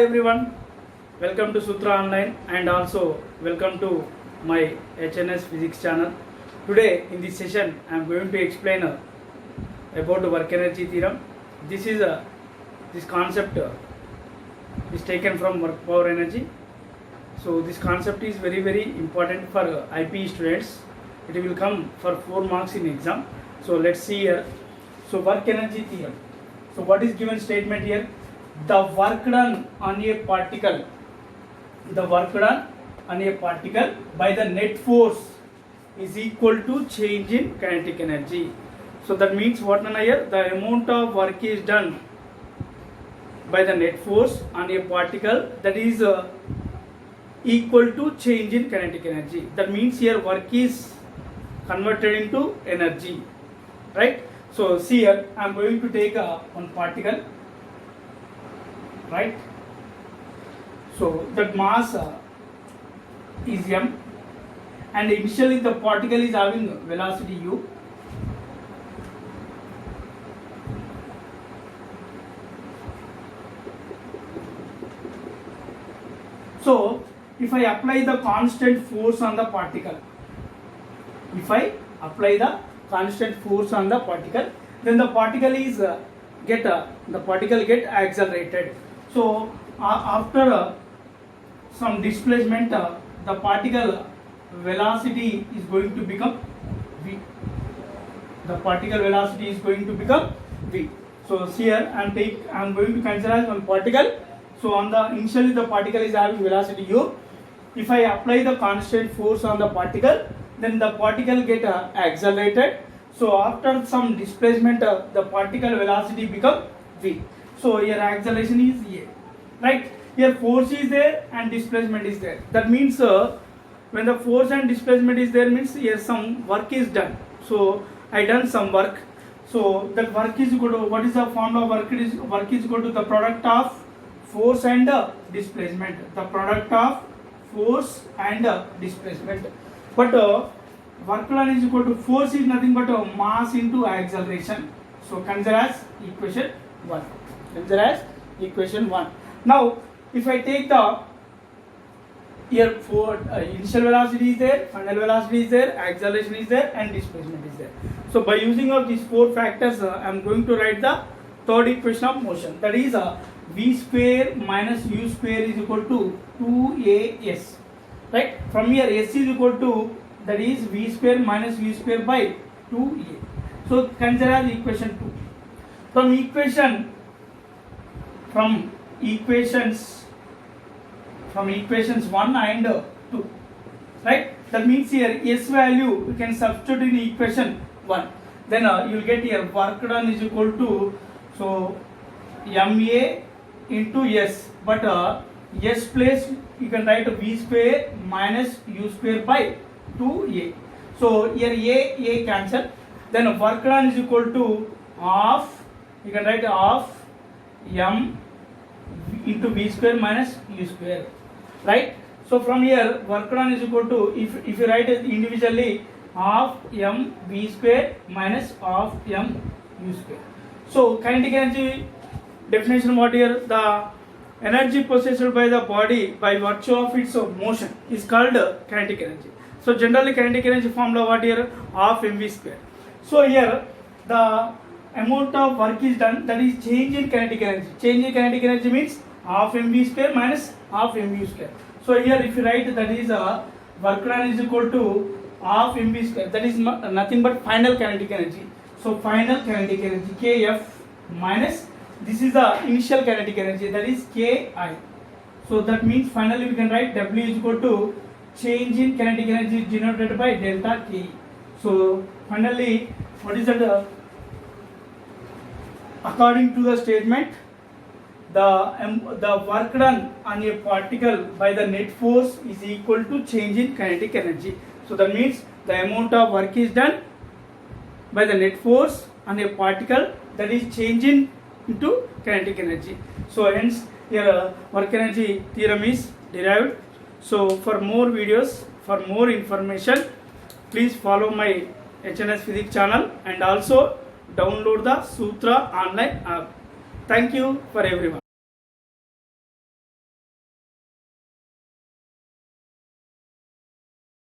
Hi everyone, welcome to Sutra Online and also welcome to my HNS Physics channel. Today in this session I am going to explain about the work energy theorem. This concept is taken from work power energy. So this concept is very important for IP students. It will come for 4 marks in exam. So let's see here. So work energy theorem. So what is given statement here? The work done on a particle by the net force is equal to change in kinetic energy. So that means what here? The amount of work is done by the net force on a particle, that is equal to change in kinetic energy. That means here work is converted into energy, right? So see here, I am going to take one particle, right? So that mass is m, and initially the particle is having velocity u. So if I apply the constant force on the particle, then the particle is get accelerated. So after some displacement, the particle velocity is going to become v. So here I am going to consider as one particle. So on the initially the particle is having velocity u. If I apply the constant force on the particle, then the particle get accelerated. So after some displacement, the particle velocity become v. So here acceleration is a, right? Here force is there and displacement is there. That means when the force and displacement is there, means here some work is done. So I done some work. So that work is equal to, what is the formula of work? Work is equal to the product of force and displacement. The product of force and displacement. But work done is equal to force is nothing but mass into acceleration. So consider as equation 1. Now if I take the here for initial velocity is there, final velocity is there, acceleration is there, and displacement is there. So by using of these 4 factors, I am going to write the third equation of motion, that is v square minus u square is equal to 2as, right? From here s is equal to, that is v square minus u square by 2a. So consider as equation 2. From equations 1 and 2, right? That means here s value you can substitute in equation 1. Then you will get here work done is equal to, so ma into s, but s place you can write v square minus u square by 2a. So here a cancel. Then work done is equal to half, you can write half m into v square minus u square, right? So from here work done is equal to, if you write it individually, half m v square minus half m u square. So kinetic energy definition what here? The energy possessed by the body by virtue of its motion is called kinetic energy. So generally kinetic energy formula what here? Half mv square. So here the amount of work is done, that is change in kinetic energy. Change in kinetic energy means half mv square minus half mu square. So here if you write, that is work done is equal to half mv square, that is nothing but final kinetic energy. So final kinetic energy kf minus, this is the initial kinetic energy, that is ki. So that means finally we can write w is equal to change in kinetic energy denoted by delta k. So finally what is that? According to the statement, the work done on a particle by the net force is equal to change in kinetic energy. So that means the amount of work is done by the net force on a particle, that is changing into kinetic energy. So hence here work energy theorem is derived. So for more videos, for more information, please follow my HNS Physics channel and also download the Sutra online app. Thank you for everyone.